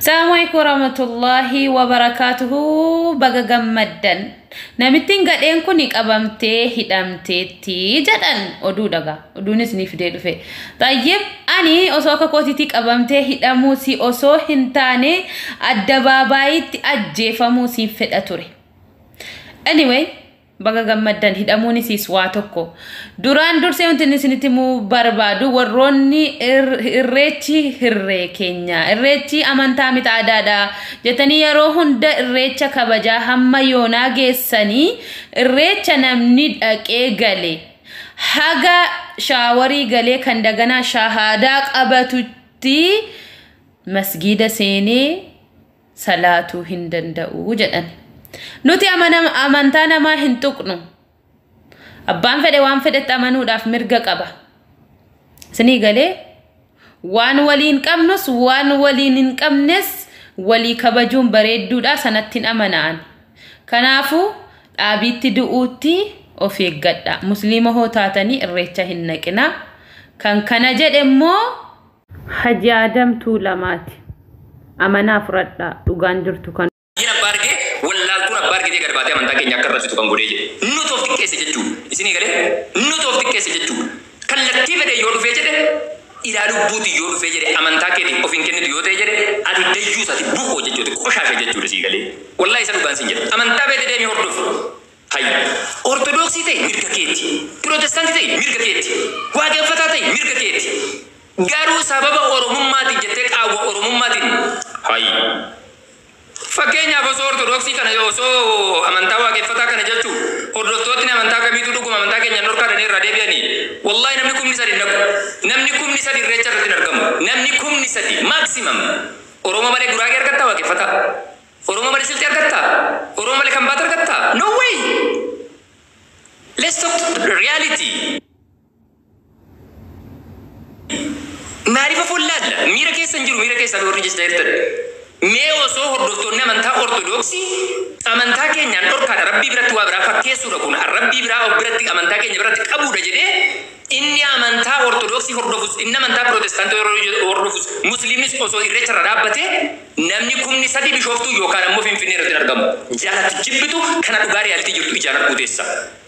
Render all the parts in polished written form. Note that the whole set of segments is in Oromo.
السلام عليكم ورحمة الله وبركاته. بقى جمدن نمتين قدين كونيك أبامتي هدامتي جدن أدونس نفدي دفع. طيب أني أسوأ كوتيك أبامتي هداموسي أسوأ هنتاني الدبابايت أجيفاموسي فتاتوري. Anyway, baga gammadan hidamuni sis watoko duran dur sewnteni sinitimu barbadu warronni irrechi hirre kenya irrechi amanta mit adada jetani yaro hunda irrecha kabaja hamma yona geessani irrecha namni dhaqee gale haga shawari gale kan dagana shahada qabatutti masgida seene salatu hindanda'u jedhan nuti amantana ma hintuqnu abbaan fede waan fedetti amanuudhaaf mirga qaba sini gale waan waliin qabnus waan waliin hin qabnes walii kabajuun bareedduudha sanattiin amanaan kanaafu dhaabitti du'uutti of eeggadha muslima hoo taatanii irreecha hin naqina kan kana jedhemmoo Haji Adam Tuulamaati amanaa furadha dhugaan jirtu kan Garbate amantaa keenya akka irratti tuqan godhee jedhe nuti of xiqqeesse jechuudha isinii galee nuti of xiqqeesse jechuudha kallattii fedhe yoo dhufee jedhe ilaaluu buuti yoo dhufee jedhe amantaa keetiin of hin kennitu yoo ta'e jedhe ati dayyuus ati buqoo jechuudha qoshaasha jechuudha sii galee wallahi isa dhugaan siin jedhe amantaa beete deemee hordofu hayya ortodoksii ta'e mirga keeti pirootestaantii ta'e mirga keeti waaqeffataa ta'e mirga keeti garuu sababa oromummaatiin jettee qaawwa oromummaatiin hayya Fakkeenya boso ortodoksii kana yoosoo amantaa waaqeffataa kana jechuun hordoftootni amantaa kamiitu dhuguma amantaa keenya norkaa danii irraa deebi'anii wallahi namni kumni sadi irreecha irratti argamu namni kumni sadi maximum Oromoo malee Guraagee argattaa waaqeffataa Oromoo malee Silxii argattaa Oromoo malee Kambaata argattaa no way let's talk the reality maarifa fullaadha miira keessan jiru miira keessan warri jechaairtan mee osoo hordoftoonni amantaa ortodoksii amantaa keenyaan dhorkaadha rabbii biratti waa biraa fakkeessuudha kun rabbii biraa of biratti amantaa keenya biratti qabuudha jedhee inni amantaa ortodoksii hordofus inni amantaa pirootestaantii hordofus musliimis osoo irreecha irra dhaabbate namni kumni sadi bishooftuu yookaan ammoo finfinnee irratti argamu jaalatti jibbitu kana dhugaa reyaalitii jirtu ijaan arguuteessa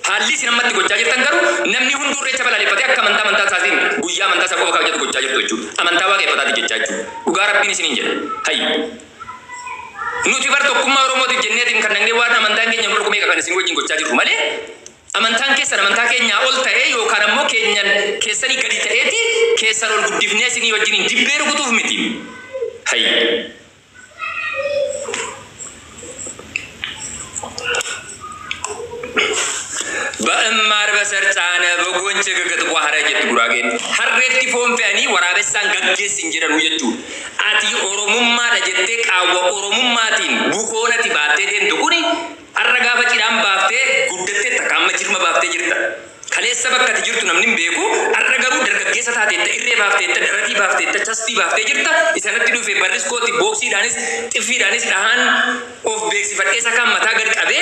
haalli isin ammatti gochaa jirtan garuu namni hunduu irreecha balaaleffatee akka amantaa isaatiin guyyaa amantaa isaa qofa kabajatu gochaa jirtu jechuudha amantaa waaqeffataati jechaa jechuudha dhugaa rabbiin isiniin jedha hayyi nuti bar tokkummaa oromootiif jenneetiin kan nangee waan amantaan keenya dorgomee kan isin wajjin gochaa jirru malee amantaan keessan amantaa keenyaa ol ta'ee yookaan ammoo keenyan keessanii gadi ta'eeti keessan ol guddifnee isinii wajjin dibbee rukutuuf miti hayyi በእማር በሰርጫነ በጎንቸ ገገት ቋህረ ጀት ጉራጌን ሐሬቲ ፎንፈኒ ወራበሳን ገገስ እንጀረሩ ጀቱ አቲ ኦሮሙማ ደጀቴ ቃወ ኦሮሙማቲን ቡቆነቲ ባቴ ደንዱቁኒ አረጋፈ ጭዳም ባፍቴ ጉደቴ ተካመ ጅርመ ባፍቴ ጅርታ ከሌሰ በከት ጅርቱ ነምንም ቤኩ አረገሩ ደርገጌሰ ታቴ ኢሬ ባፍቴ ደረቲ ባፍቴ ተቻስቲ ባፍቴ ጅርታ ኢሰነቲ ዱፌ በሪስኮቲ ቦክሲ ዳኒስ ጥፊ ዳኒስ ዳሃን ኦፍ ቤክሲ ፈጤሳ ካመታ ገድ ቀቤ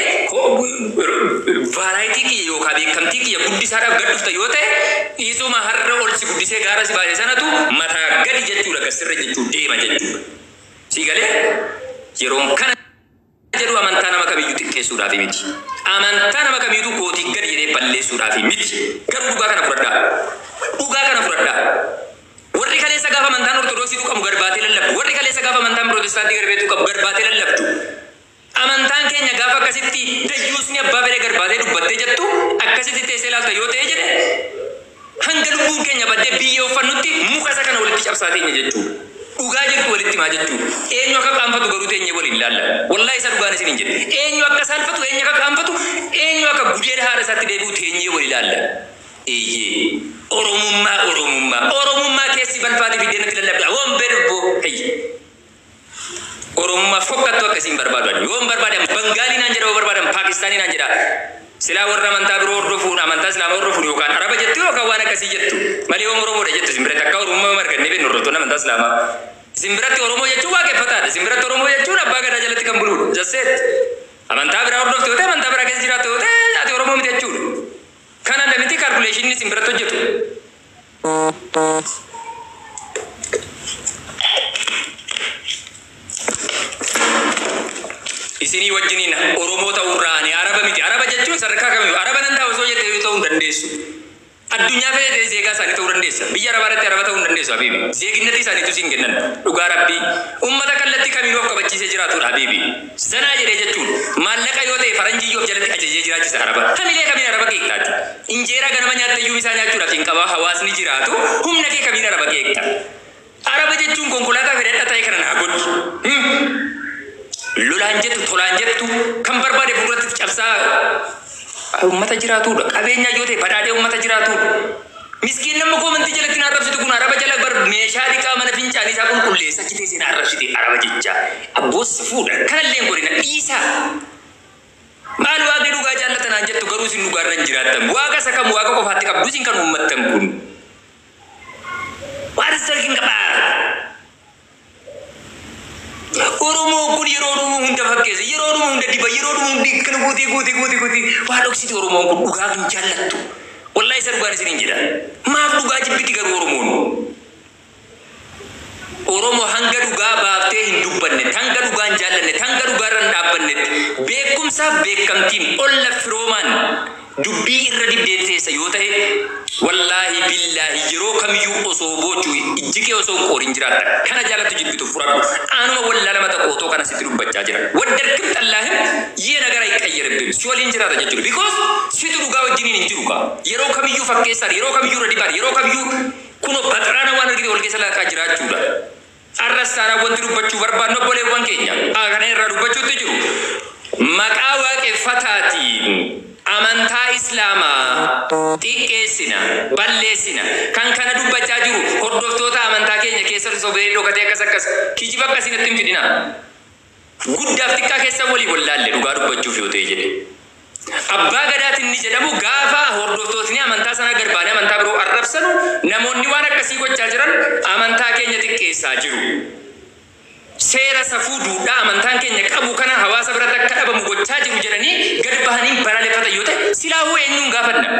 ቫራይቲ ኪ ዮካቤ ከምቲ ኪ የጉዲሳዳ ገድፍተ ዮቴ ኢሱማ ሐረ ኦልሲ ጉዲሴ ጋራ ሲባለ ሰነቱ መታ ገድ ጀቹ ለከስረ ጀቹ ዴማ ጀቹ ሲገለ የሮን ከነ jedhu amantaa nama kamiyyuu xiqqeessuudhaaf miti amantaa nama kamiyyuu kooti gadi jedhee balleessuudhaaf miti garuu dhugaa kana fudhadhaa warri kaleessa gaafa amantaan ortodoksii tuqamu garbaatee lallabdu warri kaleessa gaafa amantaan pirootestaantii garbee tuqamu garbaatee lallabdu amantaan keenya gaafa akkasitti dayyuusni abbaa fedhe garbaatee dubbattee jettu akkasitti teessee ilaalta yoo ta'e jedhe hanga lubbuun keenya baddee biyya uffannutti muka isa kana walitti cabsaateenya jechuudha dhugaa jirtu walitti maa jechuudha eenyu akka qaanfatu garuu teenyee waliin ilaalla wallahi isa dhugaan isin hin jedhe eenyu akka saalfatu eenyu akka qaanfatu eenyu akka gudeeda haadha isaatti deebi'u teenyee waliin ilaalla eeyyee oromummaa keessi balfaati fiddeenatti lallabda woon berbo hayyi oromummaa fokkattu akkasiin barbaadan yoon barbaadan bangaalii naan jedha yoo barbaadan paakistaanii naan jedha silaa warra amantaa biroo hordofuun amantaa islaamaa hordofuun yookaan araba jettu yookaan waan akkasii jettu malee yoom oromoodha jettu isin biratti akka oromummaa margannee beeknu hordoftoonni amantaa islaamaa isin biratti oromoo jechuun waaqeffataadha isin biratti oromoo jechuun abbaa gadaa jalatti kan buluudha jasseet amantaa biraa hordofte yoo ta'e amantaa biraa keessa jiraattu yoo ta'e ati oromoo miti jechuudha kana namiti kaalkuleeshinii isin biratti hojjetu isinii wajjiniin Oromoo ta'uurraani Araba miti Araba jechuun sadarkaa kamiyyuu Araba nan ta'u osoo jettee ta'uu hin dandeessu. Addunyaa feetee zeegaa isaanii ta'uu dandeessa. Biyya Arabaa irratti Araba ta'uu hin dandeessu habiibi. Zeeginnati isaaniitu siin kennan. Dhugaa Rabbii uummata kallattii kamiinuu of qabachiisee jiraatudha habiibi. Zanaa jedhee jechuun maallaqa yoo ta'e faranjiyyoof jalatti ajajee jiraachisa Araba. Kamilee kamiin Araba keektaati. Injeera ganama nyaatta iyyuu isaa nyaachuudhaaf hin qabaa hawaasni jiraatu humna kee kamiin Araba keekta. Araba jechuun konkolaataa fedhadha ta'e kana naa godhu. Lolaan jettu tolaan jettu kan barbaade fuulduratti cabsaa ummata jiraatudha. Qabeenya yoo ta'e badhaadhee ummata jiraatudha. Miskiin nama koomantii jalatti na arrabsitu kun Araba jala bar meeshaa dhiqaa mana fincaanii isaa qulqulleessa achi teessee na arrabsite Araba jecha. Abboossa fuudha. Kanallee godhina dhiisaa. Maal waaqni dhugaa jaallatanaan jettu garuu isin dhugaarra hin jiraattan. Waaqa isa kam waaqa qofaatti qabdu isin kan uummattan kun. What is talking about? Oromoo kun yeroo dhumu hunda fakkeessa yeroo dhumu hunda diba yeroo dhumu hundi kana guutii waan dhoksiti Oromoon kun dhugaa hin jaallattu wallahi isa dhugaan isin hin jedha maaf dhugaa jibbiti garuu Oromoon Oromoo hanga dhugaa baaftee hin dubbanne hanga dhugaa hin jaallanne hanga dhugaarra hin dhaabbanne beekumsaaf beekamtiin olla firoomaan dubbii irra dibdeetteessa yoo ta'e wallahi billahi yeroo kamiyyuu osoo bochuu ijjikee osoo qorin jiraata kana jaalatu jibbitu furadhu anuma wallala mata qootoo kana sitti dubbachaa jira waddarkim tallaahim yee nagara iqayyirabbe si waliin jiraata jechuudha because situ dhugaa wajjiniin hin jiru ka yeroo kamiyyuu fakkeessaa yeroo kamiyyuu radibaar yeroo kamiyyuu kuno baxaraana waan argite wal keessa laqaa jiraachuudha arrasaana wanti dubbachuu barbaannu obboleewwan keenya kana irraa dubbachuutti jiru maqaa waaqeffataatiin amantaa islaamaa xiqqeessina balleessina kan kana dubbachaa jiru hordoftoota amantaa keenya keessa sobee dhokatee akkas kijiba akkasinatti hin fidina guddaaf xiqqaa keessa walii wallaalle dhugaa dubbachuuf yoo ta'e jedhe abbaa gadaatiin ni jedhamu gaafa hordoftootni amantaa sana garbaanii amantaa biroo arrabsanu namoonni waan akkasii gochaa jiran amantaa keenya xiqqeessaa jiru seera safuu duudhaa amantaan keenya qabu kana hawaasa biratti akka dhabamu gochaa jiru jedhanii gad bahanii balaaleffatan yoo ta'e silaahuu eenyuun gaafanna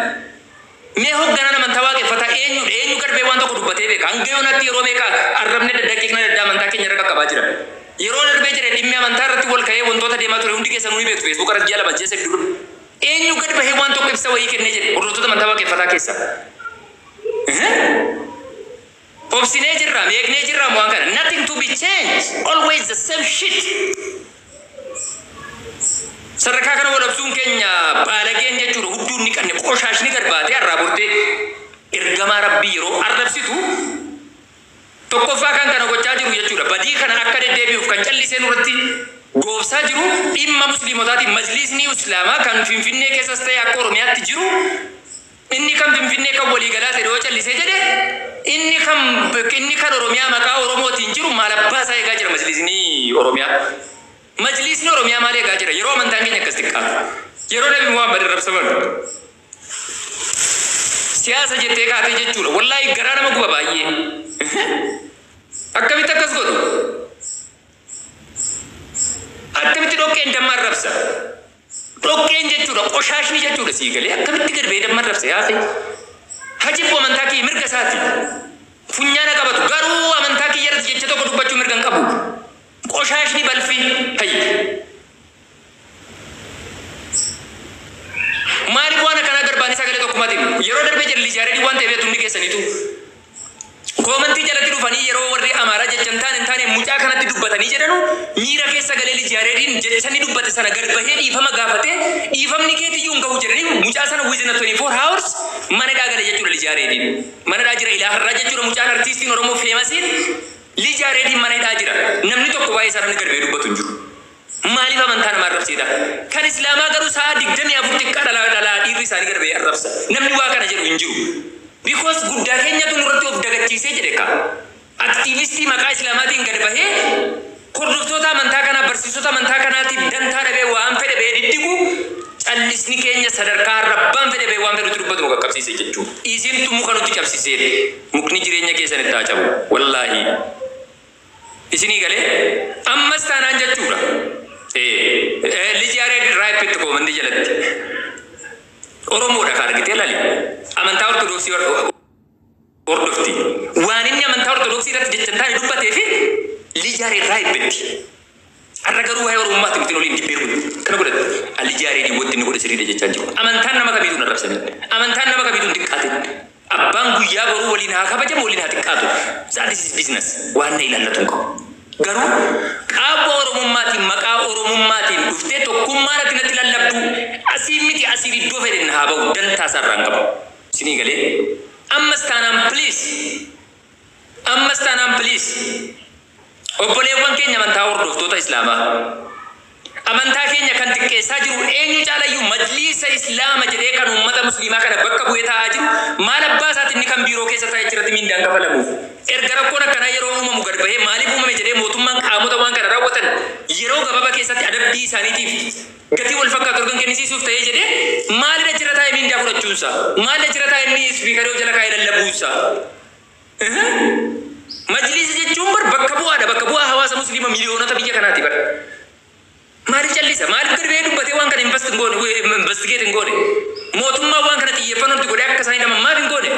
mee hoogganaan amantaa waaqeffataa eenyu garbee waan tokko dubbatee beeka hanga yoonatti yeroo beeka arrabne daqiiqna daddaa amantaa keenya irra qaqqabaa jira yeroo darbee jedhe dhimmi amantaa irratti wal ka'ee wantoota deemaa ture hundi keessanuu ni beektu feesbuuk irratti jala bajjeessa dur eenyu gad bahee waan tokko ibsa wayii kennee jedhe hordoftoota amantaa waaqeffataa keessa obsine jirra meegne jirra waan kana nothing to be changed always the same shit saraka kana wal obsuun keenya baalageen jechuudha hudduun ni qanne qoshaashni garbaatee arraabortee ergama rabbii yeroo arrabsitu tokkoffaa kan kana gochaa jiru jechuudha badii kana akka deddeebi'uuf kan callisee nurratti goobsaa jiru dhimma musliimotaatiin majlisni islaamaa kan finfinnee keessas ta'e akka oromiyaatti jiru inni kan finfinnee kan walii galaa ta'e yoo callisee jedhe inni kan oromiyaa maqaa oromootiin jiru maal abbaa isaa eegaa jira majlisni oromiyaa maal eegaa jira yeroo amantaan keenya akkas xiqqaatu yeroo nabi Muhammad rabsaman siyaasa jettee kaatee jechuudha wallahi garaa nama guba baay'ee akkamitti akkas godhu akkamitti dhoqqeen dammaan rabsa dhoqqeen jechuudha qoshaashni jechuudha sii galee akkamitti garbee dammaan rabsa yaase hajibbu amantaa kiyya mirga isaati funyaana qabatu garuu amantaa kiyya irratti jecha tokko dubbachuu mirga hin qabu qoshaashni balfi hayyi maaliif waan akkanaa garbaanii sagalee tokkumaatiin yeroo darbee jedhe lijaareedii waan ta'eef hundi keessaniitu koomantii jalatti dhufanii yeroo warri amaaraa jechan taane mucaa kanatti dubbatanii jedhanu miira keessa galee lijaareediin jechani dubbate sana garbahee dhiifama gaafate dhiifamni keetiyyuu hin gahu jedhanii mucaa sana within 24 hours mana dhaagale jechuudha lijaareediin mana dhaa jira ilaaharraa jechuudha mucaan artiistiin oromoo feemasiin lijaareediin mana dhaa jira namni tokko waa'ee isaa namni garbee dubbatu hin jiru maaliif amantaa nama arrabsiidha kan islaamaa garuu sa'a 24 xiqqaa dhalaa dhiirri isaanii garbee arrabsa namni waa kana jedhu hin jiru because guddaa keenyatu nurratti of dagachiisee jedhe ka aktiivistii maqaa islaamaatiin gad bahee hordoftoota amantaa kanaa barsiisota amantaa kanaatiif dantaa dhabee waan fedhe bee diddigu callisni keenya sadarkaa rabbaan fedhe bee waan fedhutti dubbatu nu qaqqabsiise jechuudha isintu muka nutti cabsisee mukni jireenya keessan itti cabu wallaahi isinii galee ammas taanaan jechuudha lijaaree raayipitti koomandi jalatti oromoodha ka argitee lali amantaa ortodoksii hordofti waan inni amantaa ortodoksii irratti jechan taane dubbatee fi lijaaree raayipitti arragaru waa'ee oromummaatti miti waliin dibbeeru kana godhate aljaariin watti ni godhe sirrii jechaa jiru amantaan nama kamiitu narrabsame amantaan nama kamiitu diqqaate abbaan guyyaa boruu waliin haa kabajamu waliin haa xiqqaatu that is business waan na ilaallatu qabu garuu qaaboo oromummaatiin maqaa oromummaatiin dhuftee tokkummaatti natti lallabdu asii miti asii iddoo fedhen haa ba'u dantaa sarraan qabu sinii galee ammas taanaan please obboleewwan keenya amantaa hordoftoota islaamaa amantaa keenya kan xiqqeessaa jiru eenyu caalayyuu majliisa islaama jedhee kan uummata musliimaa kana bakka bu'ee taa'aa jiru maal abbaa isaati inni kan biiroo keessa taa'ee jirati mindaan kafalamuuf erga rakkoon akkanaa yeroo uumamu gad bahee maaliif uumame jedhee mootummaan qaamota waan kana raawwatan yeroo gabaabaa keessatti adabbii isaaniitiif gatii wal fakkaatu organ kennisiisuuf ta'ee jedhee maalidha jira taa'ee mindaa fudhachuunsa maalidha jira taa'ee inni spiikarii jala kaa'ee lallabuunsa majliisa jechuun bakka bu'aa hawaasa musliima miliyoonota biyya kanaati bar maaliif callisa maaliif gadi ba'ee dubbatee waan kana investigate hin goone mootummaa waan kana xiyyeeffannoo itti godhee akka isaanii dhaman maaf hin goone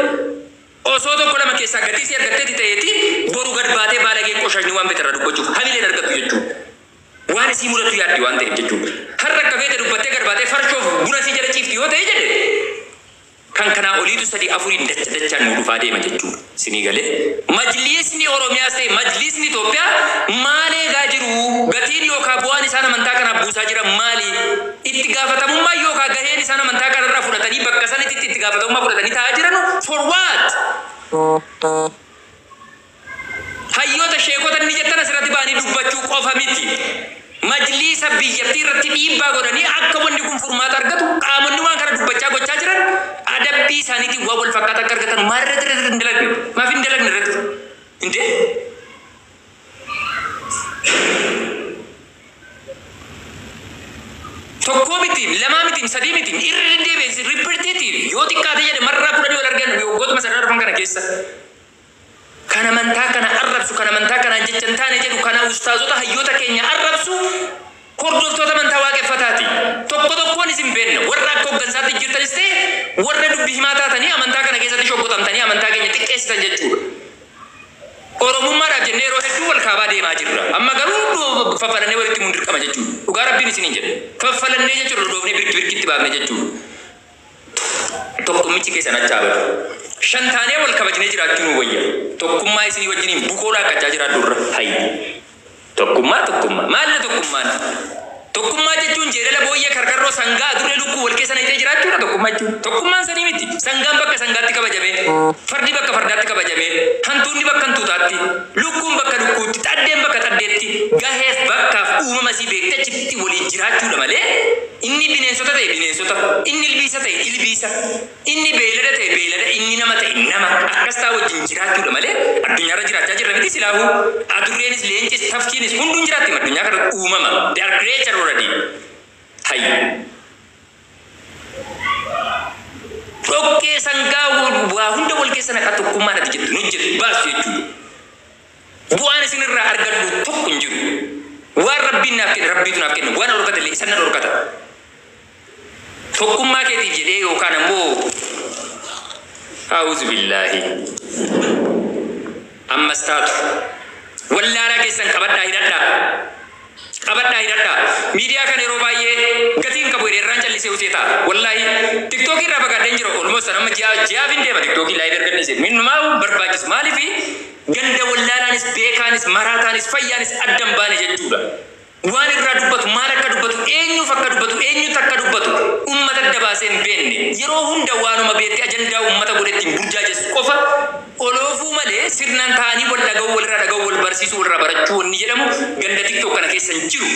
osoo tokko lama keessaa gatii si argatteeti ta'eeti boru gad baatee baalagee qoshashni waan beekarraa dubbachuuf hamileen argattu jechuudha waan isii mudatu yaaddi waan ta'eef jechuudha har'a akka beete dubbattee gad baatee farshoof buna sii jala ciifti yoo ta'e jedhe kan kanaa oliitu sadii afuriin dachaan nu dhufaa deema jechuudha sinii galee majliisni oromiyaas ta'e majliisni Itoophiyaa maal eegaa jiru gatiin yookaan bu'aan isaan amantaa kanaaf buusaa jiran maali itti gaafatamummaa yookaan gaheen isaan amantaa kanarraa fudhatanii bakka sanitti itti gaafatamummaa fudhatanii taa'aa jiran for what hayyoota sheekota inni jettan asirratti ba'anii dubbachuu qofa miti majliisa biyyattii irratti dhiibbaa godhanii akka wanni kun furmaata argatu qaamonni waan kana dubbachaa gochaa jiran adabbii isaaniitiin waa wal fakkaata akka argatan maalirratti irratti hin dalagne maaf hin dalagne irratti inte tokkoo miti lamaa miti sadii miti irra deddeebi'e ripetitive yoo xiqqaate jedhe marraa kudhanii wal argan waggootuma sadan arfan kana keessa kan amantaa kana arrabsu kan amantaa kanaan jecha hin taane jedhu kana ustaazota hayyoota keenya arrabsu hordoftoota amantaa waaqeffataati tokkoon isin beekna warra akka hoggansaatti jirtanis ta'e warra dubbii himaa taatanii amantaa kana keessatti shoggotamtanii amantaa keenya xiqqeessitan jechuudha oromummaadhaaf jennee yeroo hedduu wal kaabaa deemaa jirra amma garuu faffalannee walitti mun dirqama jechuudha dhugaa rabbiin isiniin jedhe faffalannee jechuudha dhoofnee birkitti baafne jechuudha tokkummichi keessan achaabatu shantaanee wal kabajnee jiraachuu nu wayya tokkummaa isinii wajjiniin bukoodhaa akkachaa jiraadhu irra hayyi tokkummaa maalli tokkummaa jechuun jeedala booyyee karkarroo sangaa duree lukkuu wal keessa nayitee jiraachuudha tokkummaa jechuun tokkummaan sanii miti sangaan bakka sangaatti kabajame fardi bakka fardaatti kabajame hantuunni bakka hantuutaatti lukkuun bakka lukkuutti xaddeen bakka xaddeetti gaheef bakkaaf uumama sii beekte achitti waliin jiraachuudha malee inni bineensota ta'e bineensota inni ilbiisa ta'e ilbiisa inni beelada ta'e beelada inni nama ta'e nama akkas taa wajjin jiraachuudha malee addunyaarra jiraachaa jirra miti silaahu adurreenis leencis tafkiinis hunduun jiraatti addunyaa kana uumama they are creature already hay dhoqqee sangaa waa hunda wal keessa naqaa tokkummaa natti jettu nu jedhu baasu jechuudha bu'aan isinirraa argadhu tokko hin jiru waan rabbiin naaf kenna rabbiitu naaf kenna waan dhorkata illee isan na dhorkata tokkummaa keetiif jedhee yookaan ammoo a'uuzu billaahi ammas taatu wallaalaa keessan qabadhaa hidhadhaa miidiyaa kana yeroo baay'ee gatiin qabu irraan callisee useeta wallahi tiktookii irraa fagaadheen jira olmoos amma ji'aafin deema tiktookii laayii dargannise minnumaa barbaachisu maaliif ganda wallaalaanis beekaanis maraataanis fayyaanis addan baane jechuudha waan irraa dubbatu maal akka dubbatu eenyuuf akka dubbatu eenyutu akka dubbatu ummata dabaasee hin beekne yeroo hunda waanuma beektee ajandaa ummata godhettiin burjaajessu qofa oloofuu malee sirnaan ta'anii wal dhaga'u walirraa dhaga'u wal barsiisuu walirraa barachuu wanni jedhamu ganda tiktook kana keessa hin jiru.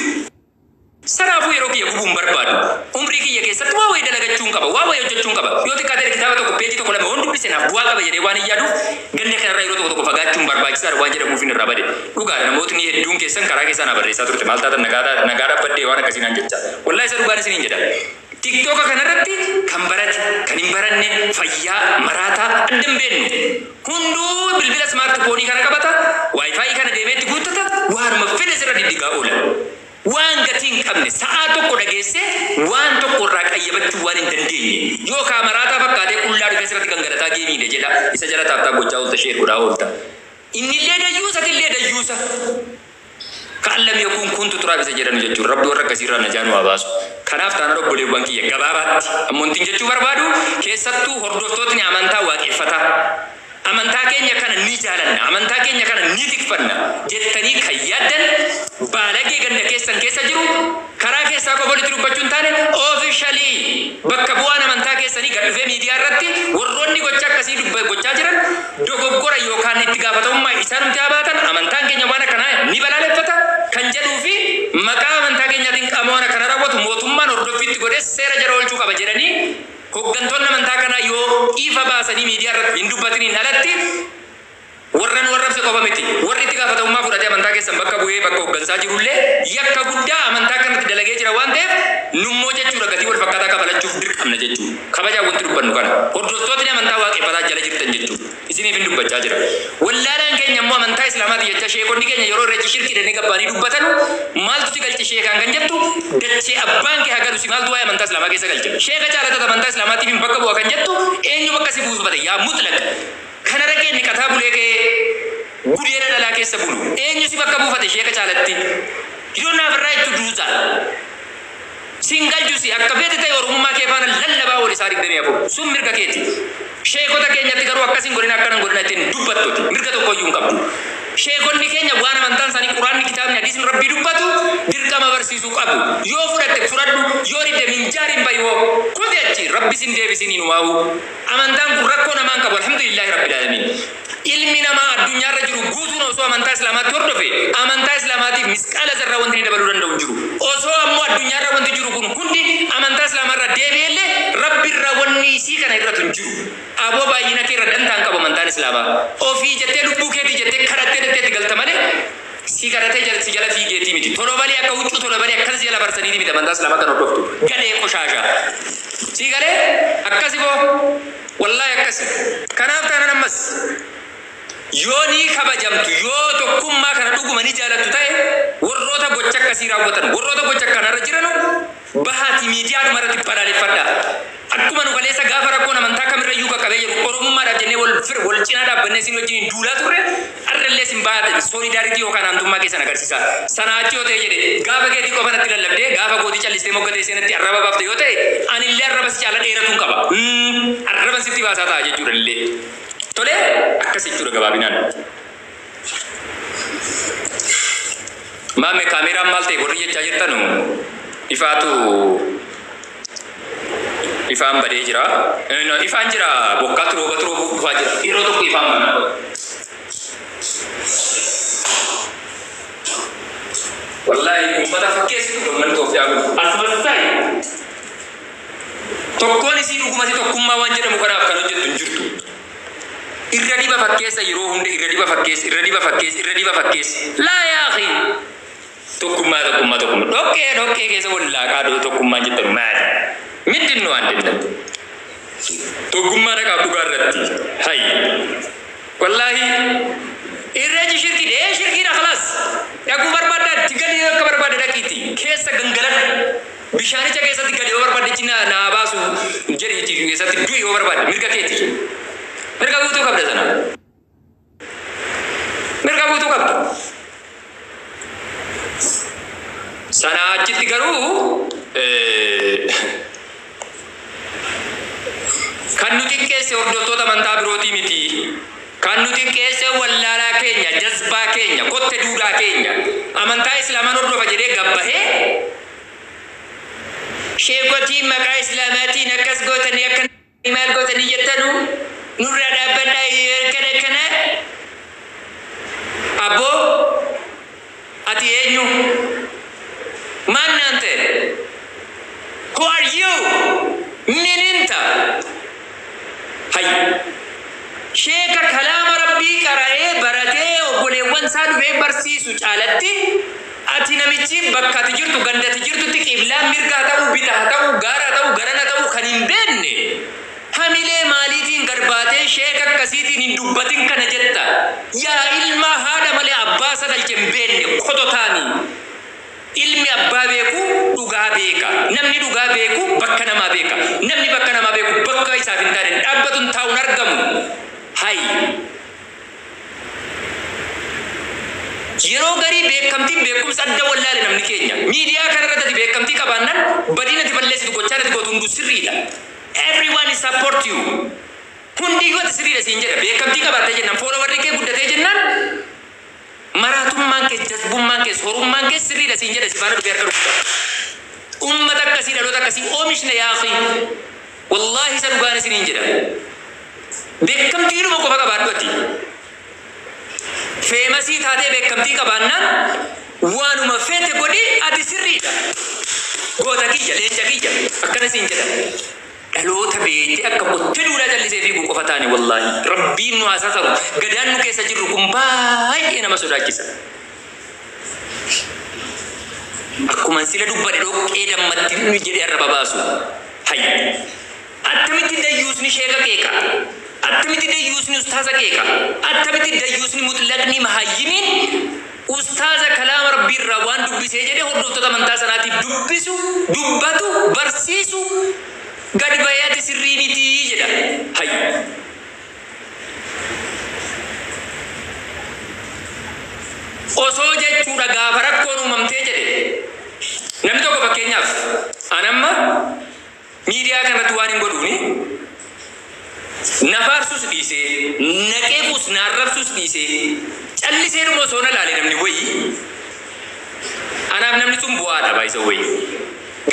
Saraafuu yeroo kiyya gubuun barbaadu umrii kiyya keessatti waa wayii dalagachuun qaba waa wayii hojjechuun qaba yoo xiqqaate kitaaba tokko peejii tokko lama hundi bisenaaf bu'aa qaba jedhee waan hin yaaduuf ganda kanarraa yeroo tokko fagaachuun barbaachisaadha waan jedhamuuf hin irraa bade dhugaadha namootni hedduun keessan karaa keessaa na barreessaa turte maal taatan nagaa dhabbadhee waan akkasiinaan jecha wallahi isa dhugaan isiniin jedha tiktooka kanarratti kan barate kan hin baranne fayyaa maraataa adda hin beeknu hunduu bilbila smaartifoonii kana qabata waayifaayi kana deemeetti guuttata waanuma fedhe sirra diddigaa oola waan gatiin qabne sa'a tokko dhageesse waan tokko irraa qayyabachuu waan hin dandeenye yookaan maraataa fakkaatee qullaa dhufe sirratti gangalataa geemiidha jedha isa jala taaptaa gochaa oolta sheer godhaa oolta innillee dayyuusa tillee dayyuusa كألم يكون كنت تراب سجران جتشو ربي ورا كثيرا نجانو أباسو كناف تانا رب بولي بانكي جبابات أمونتين جتشو بربادو كيساتو هردوستوتني أمانتا واقفتا amantaa keenya kana ni jaalanna amantaa keenya kana ni tikfanna jettanii kayyaaddan baalagee ganda keessan keessa jiru karaa keessaa qofolitti dubbachuun taane officially bakka bu'aan amantaa keessanii gad dhufee miidiyaa irratti warroonni gocha akkasii gochaa jiran dogoggora yookaan itti gaafatamummaa isaanumti habaatan amantaan keenya waan akkanaa ni balaaleffata kan jedhuu fi maqaa amantaa keenyaatiin qaama kana raawwatu mootummaan hordoffiitti godhee seera jara oolchuu qaba jedhanii hoggantoonni amantaa kana yoo ifa baasanii miidiyaa irratti hin dubbatiniin alatti warran warrabse qofa miti warri itti gaafatamummaa fudhatee amantaa keessan bakka bu'ee bakka hoggansaa jirullee yakka guddaa amantaa kanatti dalagee jira waan ta'eef nummoo jechuudha gatii wal fakkaataa kafalachuuf dirqamna jechuudha kabajaa wanti dubbannu kana hordoftootni amantaa waaqeffataa jala jirtan jechuudha isiniif hin dubbachaa jira wallaalaan keenya immoo amantaa islaamaati jecha sheekonni keenya yeroo irreechi shirkii dannee gabbaanii dubbatanu maaltu si galche sheekaan kan jettu dachee abbaan kee hagalu si maaltu waa'ee amantaa islaamaa keessa galche sheeka jaalatata amantaa islaamaatiif hin bakka bu'a kan jettu eenyu bakka si buusufate yaa mutlaq kana raqee ni qataa bulee kee gudeera dhalaa keessa bulu eenyu si bakka buufate sheeka jaalatti yoo naaf irraa itti duuta singal jusi akka beete ta'e oromummaa kee faana lallabaa wal isaa digdamii afur sun mirga keeti sheekota keenyatti garuu akkasiin godina akkanan godina ittiin dubbattooti mirga tokko iyyuu hin qabdu sheekonni keenya waan amantaan isaanii quraanni kitaabni hadiisni rabbii dubbatu dirqama barsiisuu qabu yoo fudhatte fudhadhu yoo didde minjaariin bayoo kuti achi rabbi sin deebisiniin waawu amantaan kun rakkoo namaan qabu alhamdulillahi rabbil aalamiin ilmi namaa addunyaarra jiru guutuun osoo amantaa islaamaatti hordofe amantaa islaamaatiif misqaala zarraa wanti ni dabaluu danda'u jiru osoo ammoo addunyaarra wanti jiru kun hundi amantaa islaamarra deebi'ellee rabbirraa wanni isii kana irratu hin jiru aboo baay'ina kee irra dantaan qabu amantaan islaamaa ofii jettee lubbuu keetii jettee kadhattee dandeetti galta malee si kadhatee si jala fiigeetii miti tolobalee akka huccuu tolobalee akkas jala barsanii miti amantaa islaamaa kan hordoftu galee qoshaashaa si galee akkasi boo wallahi akkasi kanaaf taanan ammas yoo ni kabajamtu yoo tokkummaa kana dhuguma ni jaalattu ta'e warroota gocha akkasii raawwatan warroota gocha kanarra jiran bahaati miidiyaadhuma irratti balaaleffadha akkuma nu kaleessa gaafa rakkoon amantaa kamirrayyuu qaqqabee jiru oromummaadhaaf jennee wal cinaa dhaabbannee isin wajjin duulaa turre arrallee isin baate solidaaritii yookaan aantummaa keessan agarsiisa sana achi yoo ta'e jedhe gaafa keetii qofa natti lallabdee gaafa gootii callistee moggatee seenatti arraba baafte yoo ta'e anillee arraba si caala dheeratuun qaba arraban sitti baasaa ta'a jechuudha illee tole akkas jechuudha gabaabinaan maame kaameraan maal ta'e warri jechaa jirtanu ifaatu ifaan badee jira ifaan jira bokkaatu roobatu dhufaa jira yeroo tokko ifaan mana wallahi ummata fakkeessitu uummanni Itoophiyaa kun asumas ta'e tokkoon isii dhugumatti tokkummaa waan jedhamu kanaaf kan hojjettu hin jirtu irra diba fakkeessa yeroo hunda irra diba fakkeessa laa yaa akhi tokkummaa dhokkee keessa wallaaqaa tokkummaa jettan maali middinnu waan dinnan tokkummaa dhaqaaf dhugaa irratti hay wallahi irreechi shirkiidha khalaas dhaquu barbaadda itti galii akka barbaadde dhaqiiti keessa gangalan bishaanicha keessatti galii yoo barbaadde naa baasu jedhiiti keessatti du'i yoo barbaadde mirga keeti mirga guutuu qabda sana mirga guutuu qabda sana achitti garuu kan nuti keessa hordoftoota amantaa birootii miti kan nuti keessa wallaalaa keenya jazbaa keenya kotte duudhaa keenya amantaa islaamaan hordofa jedhee gabbahee sheekotii maqaa islaamaatiin akkas gootanii akka maal gootanii jettanu nurra dhaabbadhaa kana abboo ati eenyu maan naan ta'e who are you mininta hay sheeka kalaama rabbii qara'ee baratee obboleewwan isaa dhufee barsiisu caalatti ati namichi bakka ati jirtu ganda ati jirtutti qiblaan mirgaa ta'uu bitaa ta'uu gaara ta'uu garana ta'uu kan hin beekne hamilee maaliitiin garbaatee sheeka akkasiitiin hin dubbatin kana jetta yaa ilma haadha malee abbaa sadalche hin beekne qototaanii ilmi abbaa beeku dhugaa beeka namni dhugaa beeku bakka namaa beeka namni bakka namaa beeku bakka isaaf hin taane dhaabbatun taa'uun argamu hay yeroo garii beekamtii beekumsa adda wallaale namni keenya miidiyaa kanarratti beekamtii qabaannan badina tiballeessitu gochaa irratti gootu hunduu sirriidha. Everyone is support you. Hundi yoo sirriidha siin jedha beekamtii qabaattee jennaan fooloo warri kee guddatee jennaan maraatummaan kee jazbummaan kee soorummaan kee sirriidha siin jedha si faana dhufee harka dhufta. Ummata akkasii dhaloota akkasii oomishne yaa akhi wallahi isa dhugaan isiniin jedha. Beekamtii dhuma qofa qabaadhuuti. Feemasii taatee beekamtii qabaannaan waanuma feete godhi ati sirriidha. Goota kiyya leenca kiyya akkana siin jedha. Dhaloota beekte akka qottee duudhaa jallisee fiiguu qofa taane wallahi rabbiin nu hasasaru gadaan nu keessa jirru kun baay'ee nama sodaachisa. Akkuma sila dubbadhe dhoqqee dammatti nu jedhee arraba baasu. Hayya. Attamitti dayyuusni sheeka keeka. Attamitti dayyuusni ustaaza keeka. Attamitti dayyuusni mutlaqni mahayyimiin ustaaza kalaama rabbiirraa waan dubbisee jedhee hordoftoota amantaa sanaatiif dubbisu, dubbatu, barsiisu gad bayaati sirrii miti jedha. Hayya. Osoo jechuudha gaafa rakkoon uumamtee jedhe namni tokko fakkeenyaaf anamma miidiyaa kanatti waan hin godhuuni nafaarsus dhiisee naqeequs naarrabsus dhiisee callisee dhuma osoo na laale namni wayii anaaf namni sun bu'aadha baay'isa wayii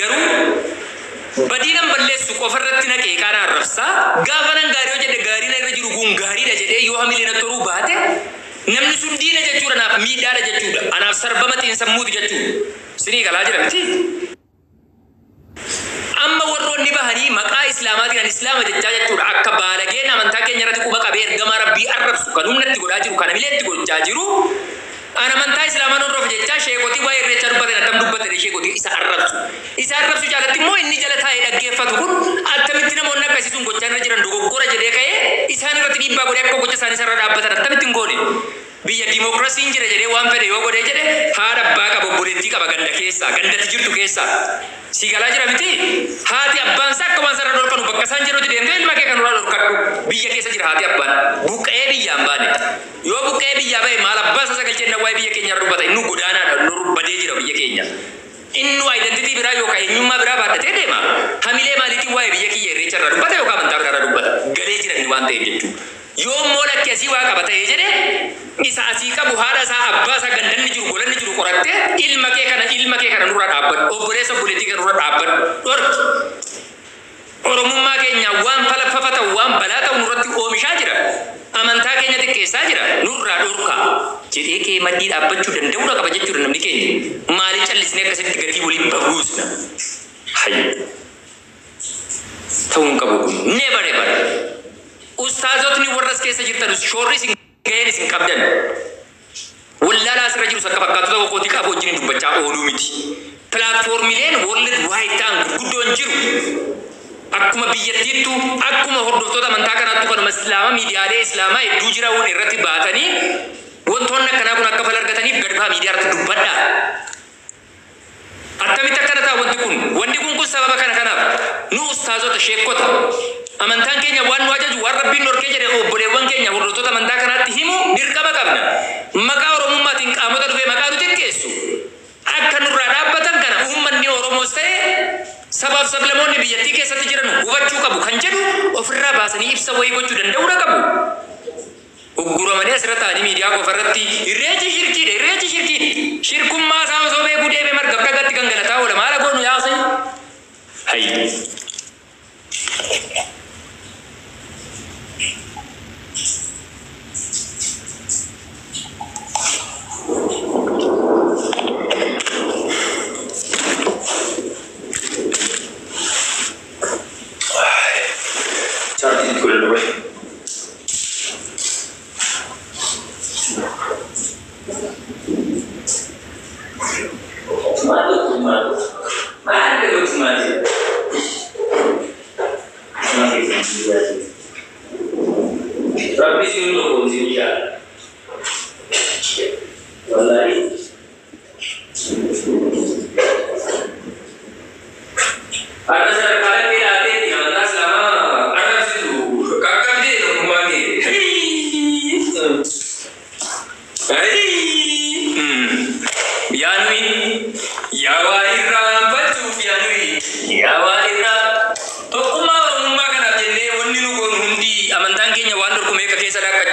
garuu badiinan balleessu qofarratti naqeeqaa naarrabsaa gaafa nan gaarii yoo jedhe gaarii na irra jiru kun gaariidha jedhee yoo hamilee na toruu baate namni sun diina jechuudha anaaf miidhaadha jechuudha anaaf sarbama xiinsammuuti jechuudha sinii galaa jira miti. Amma warroonni bahanii maqaa islaamaatiin islaama jechaa jechuudha akka baalageen amantaa keenya irratti quba qabee ergamaa rabbii arrabsu kan humnatti godhaa jiru kan hamileetti gochaa jiru ana amantaa islaamaan hordof jechaa sheekotii waa'ee irreechaa dubbatan attam dubbatan sheekotii isa arrabsu jaalatti immoo inni jala taa'ee dhaggeeffatu kun attamitti namoonni akkasii sun gochaa irra jiran dogoggora jedhee ka'ee isaan irratti dhiibbaa godhee akka gocha isaanii sarara dhaabbatan attamitti hin goone biyya dimookiraasiin jira jedhee waan fedhe yoo godhee jedhe haadha abbaa qaba obboleettii qaba ganda keessaa gandatti jirtu keessaa si galaa jira miti haati abbaan isaa akka waan sarara dhorkanu bakka isaan jirutti deemtee ilma kee kan irraa dhorkadhu biyya keessa jira haati abbaan buqqee biyyaan baane yoo buqqee biyyaa bahe maal abbaa isaa sagalchee waa'ee biyya keenya irra dubbata inni godaanaadha nu badee jira biyya keenya innu identitii biraa yookaan eenyummaa biraa baadhatee deema hamilee maaliitiin waa'ee biyya kiyya irreecha irraa dubbata yookaan amantaa biraa irraa dubbata galee jiran waan ta'eef jechuudha. Yoo moola akkasii waa qaba ta'ee jedhee isa asii qabu haadha isaa abbaa isaa gandanni jiru golanni jiru qorattee ilma kee kana nurra dhaabbadhu obboleessa obboleettii kana nurra dhaabbadhu dhorki. Oromummaa keenya waan falaffafa ta'u waan balaa ta'u nurratti oomishaa jira amantaa keenya xiqqeessaa jira nurraa dhorka jedhee kee maddii dhaabbachuu danda'uudha qaba jechuudha namni keenya maaliif callisnee akkasitti gatii waliin bahuusna. Hayya ta'uun qabu kun never ever. Ustaazotni warras keessa jirtan shoorri isin gaheen isin qabdan wallaalaa asirra jiru akka fakkaatu ta'u qotii qabu wajjin dubbachaa ooluu miti. Pilaatfoormileen world wide ta'an gurguddoon jiru akkuma biyyattiittu akkuma hordoftoota amantaa kanaattu kanuma islaama miidiyaalee islaamaa hedduu jiraawwan irratti baatanii wantoonni akkanaa kun akka fala argataniif gad baa miidiyaa irratti dubbadha. Akkamitti akkana ta'a wanti kun sababa kanaaf nu ustaazota sheekota amantaan keenya waan nu ajaju waan rabbiin dhorkee jedhe obboleewwan keenya hordoftoota amantaa kanaatti himu dirqama qabna. Maqaa oromummaatiin qaamota dhufee maqaa nu xiqqeessu akka nurraa dhaabbatan kana uummanni Oromoos ta'e sabaaf sablamoonni biyyattii keessatti jiran hubachuu qabu kan jedhu ofirraa baasanii ibsa wayii gochuu danda'uudha qabu. Ugguramanii asirra ta'anii miidiyaa qofa irratti irreechi shirkiidha shirkummaa isaa osoo beekuu deemee marga dhagaatti gangalataa oola maala goonu yaasai. Hayya.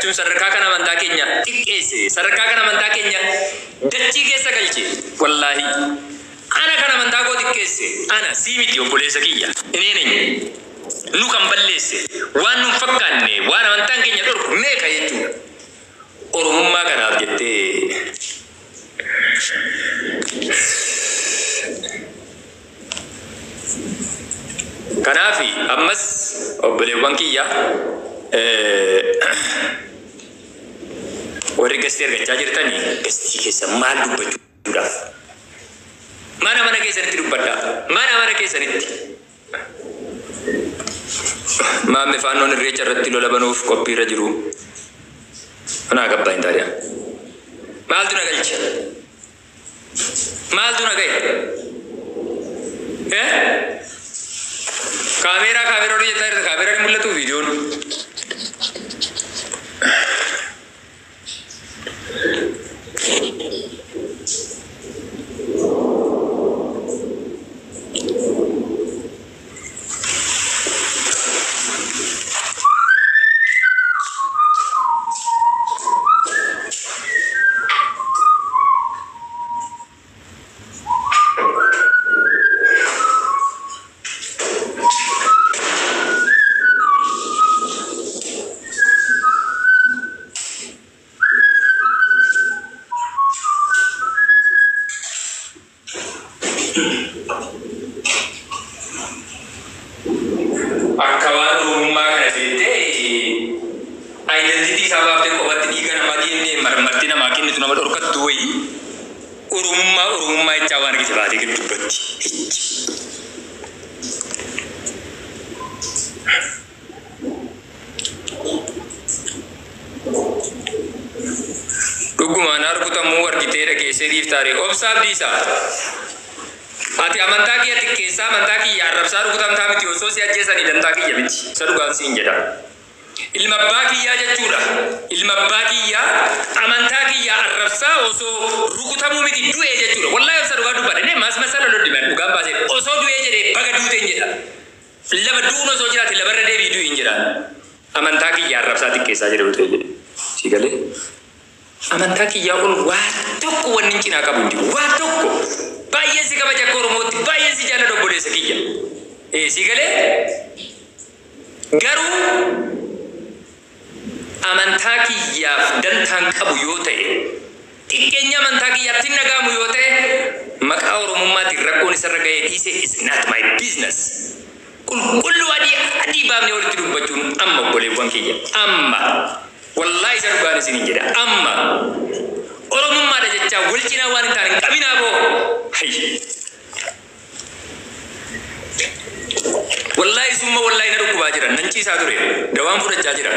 galchuun sadarkaa kana amantaa keenya xiqqeesse sadarkaa kana amantaa keenya dachii keessa galche wallaahi ana kana amantaa koo xiqqeesse ana siimiti obboleessa kiyya ineenenye nu kan balleesse waan nun fakkaanne waan amantaan keenya dhorku meeqa jechuudha oromummaa kanaaf jettee kanaafi ammas obboleewwan kiyya warri gastii argachaa jirtanii gastii keessa maal dubbachuudhaaf mana keessanitti dubbadhaa mana keessanitti maamme faannoon irreecha irratti lola banuuf qophiirra jiru anaa gabbaa hin taadea maaltu na galche maaltu na gahe Kamera udah jatuh, kamera ini mulai tuh video. Akawan rumah kan ada identiti sabab dia kuat tiga nama dia ni marmati nama makin itu nama orang ketuai rumah cawan kita bahas kita berbagi Dukumanar kita muar kita ada kesediif tarik obsab disa Ati amantaki ati kesa amantaki ya Arab saru kutam tamiti ososi ajesa ni dantaki ya binti saru gansi injeda ilma baki ya jachura ilma baki ya amantaki ya Arab sa oso rukutamu miti duwe jachura wallahi saru gadu bade ne mas masala lo diman ugamba se oso duwe jede baga dute injeda laba duno so jira laba rede bidu injeda amantaki ya Arab sa tikesa jede ute sigale amantaki ya ul watoko waninchina kabundi watoko Baye si kabaja koromoti, baye si jana dobole sekiya. Sigale garu amantaki ya dantan kabu yote. Tikenya amantaki ya tinagamu yote. Maka oromumma tirakoni saragaye ise is not my business. Kullu adi bamne ol tirum bacun amma bole wankiya. Amma wallahi sarugani sini jeda. Amma oromumma da jecha wulcina wani tarin kabina bo wallahi summa wallahi na rukuba jira nan ci sadure da wan fuda jajira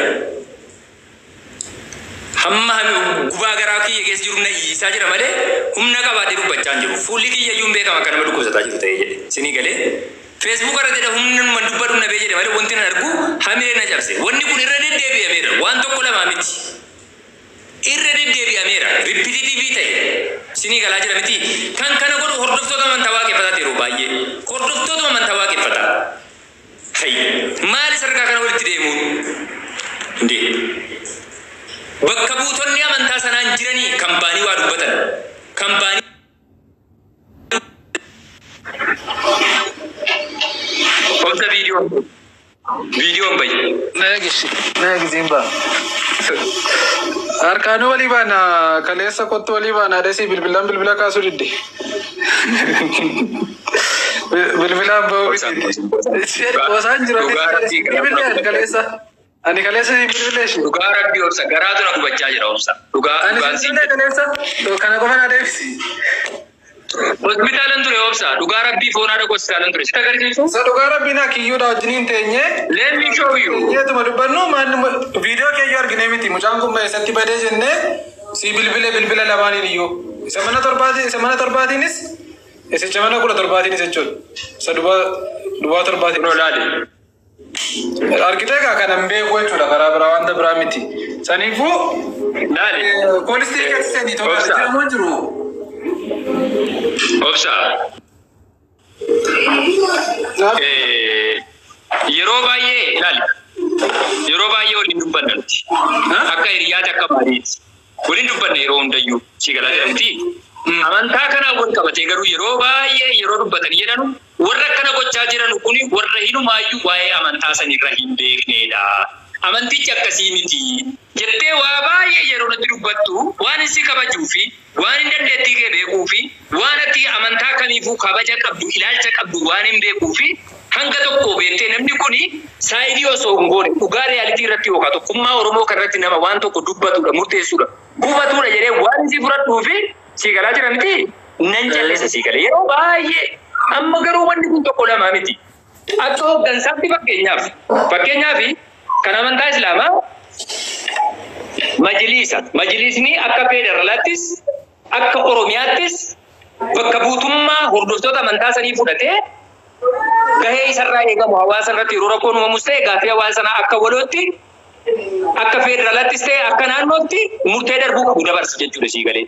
hamma hami guba garaki yege jirum na yi sajira made humna ka ba de ruba janjiru fuliki ya yumbe ka makana madu ko sata jiru taye sini gale Facebook ara de humnan man dubbarum na beje de made wontina argu hamire na jabse wonni kun irade de be amira wan to kula mamiti irrede debi amira repetitive tay sini gala jira miti kan kana godo hordofto to man tawake fata te rubaye hordofto to man tawake fata hay mal sarka kana wulti de mu ndi bakka buton ni amanta sanan jirani kampani wa dubatan kampani Kota video bay nagi zimba Arkanu wali bana kalesa kottu wali bana desi bilbila kasu didde bilbila bo wasan jira bilbila kalesa ani kalesa bilbila shi dugara bi orsa garatu na kubacha jira orsa dugara kalesa to kana ko na devsi hospital ndure opsa dugara bi fona da hospital ndure sita garje so dugara bi na kiyo da jinin tenye let me show you yetu madubano man video ke yor gnemiti mujango me satti bade jenne si bilbila labani liyo semana torbadi nis ese chamana kula torbadi nis chol duba torbadi no lali architect kana mbe kwetu da barabara wanda bramiti sanifu lali police station seni to da monjuru Opsa Yeroba ye lali Yeroo baay'ee waliin dubbannati. Akka hiriyaati akka baay'eeti. Waliin dubbanne yeroo hundayyuu si galaa jedhamti. Amantaa kanaan wal qabatee garuu yeroo baay'ee yeroo dubbatanii jedhanu warra akkana gochaa jiran kun warra hinumaayyuu waa'ee amantaa sanirra hin beeknedha. Amantichi akkasii miti. Jettee waa baay'ee yeroo natti dubbattu waan si kabajuu fi waan hin dandeettii kee beekuu fi waan ati amantaa kamiifuu kabaja qabdu ilaalcha qabdu waan hin beekuu fi hanga tokko beektee namni kuni saayidii osoo hin goone dhugaa reyaalitii irratti yookaan tokkummaa Oromoo kanarratti nama waan tokko dubbatudha murteessudha. Gubatudha jedhee waan si fudhadhuu fi si galaa jira miti. Nan jallisa si galee yeroo baay'ee amma garuu wanni kun tokko lama miti. Akka hooggansaatti fakkeenyaaf kan amantaa Islaamaa majlisni akka federaalaattis akka Oromiyaattis bakka buutummaa hordoftoota amantaa sanii fudhatee gahee isarraa eegamu hawaasa irratti yeroo rakkoon uumamus ta'e gaaffii hawaasa sanaa akka walootti akka federaalaattis ta'e akka naannootti murtee darbuu qabu dabarsa jechuudha sii galee.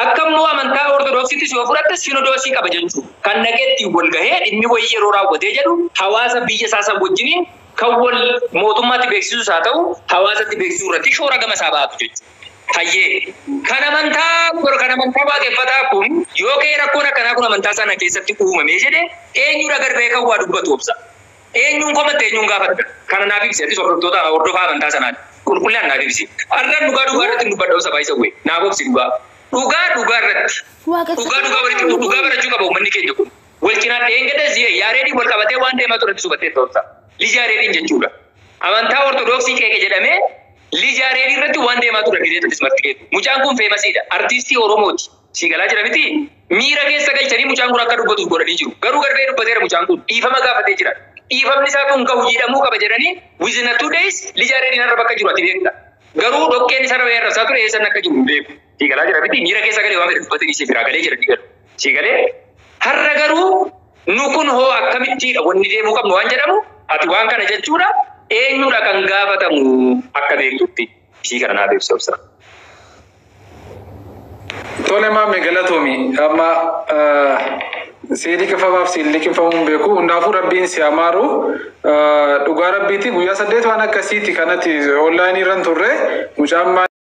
Akka immoo amantaa ortodoksiittis yoo fudhatte sinodoosii qaba jechuudha. Kan naqeetti wal gahee dhimmi wayii yeroo raawwatee jedhu hawaasa biyya isaa san wajjiniin kan wal mootummaatti beeksisus haa ta'u hawaasatti beeksisuu irratti shoora gama isaa baatu jechuudha. Hayyee kan amantaa waaqeffataa kun yoo ka'e rakkoon akkanaa kun amantaa sana keessatti uumamee jedhee eenyudha garbee kan waa dubbatu obsa. Eenyuun komatti eenyuun gaafata. Kana naaf ibsi ati hordoftoota hordofaa amantaa sanaati. Qulqullaan naaf ibsi. Arraan dhugaa irratti dubbadha obsa baay'isa bu'e. Naaf obsi dhugaa. Dhugaa irratti. Dhugaa barachuu qaba uummanni keenya kun. Wal cinaa dheengadda ziyee yaareedii wal qabatee waan deemaa turetti subattee ta'uusa. Lijaareediin jechuudha. Amantaa ortodoksii qeeqe jedhamee lijaareedii irratti waan deemaa ture fideetis martigeetu. Mucaan kun feemasiidha. Artiistii Oromooti. Si galaa jira miti. Miira keessa galchanii mucaan kun akka dubbatu godhanii jiru. Garuu garbee dubbateera mucaan kun. Dhiifama gaafatee jira. Dhiifamni isaa kun gahu jedhamuu qaba jedhanii within 2 days lijaareediin irra bakka jiru ati beekta. Garuu dhoqqeen isaa irra yarrasaa ture eessan akka jiru hin beeku. Si galaa jira miti. Miira keessa galee waan dubbatanii si biraa galee jira digalu. Si galee har'a garuu nu kun hoo akkamittiidha wanni deemuu qabnu waan jedhamu ati waan kana jechuudha eenyudha kan gaafatamu akka beektutti ishii kana naaf ibsa obsa. Tole maame galatoomii amma seedii kifamaaf seedii kifamuun beeku hundaafuu rabbiin si amaaru dhugaa rabbiiti guyyaa 8 waan akkasiiti kanatti onlaayinii irran turre mucaan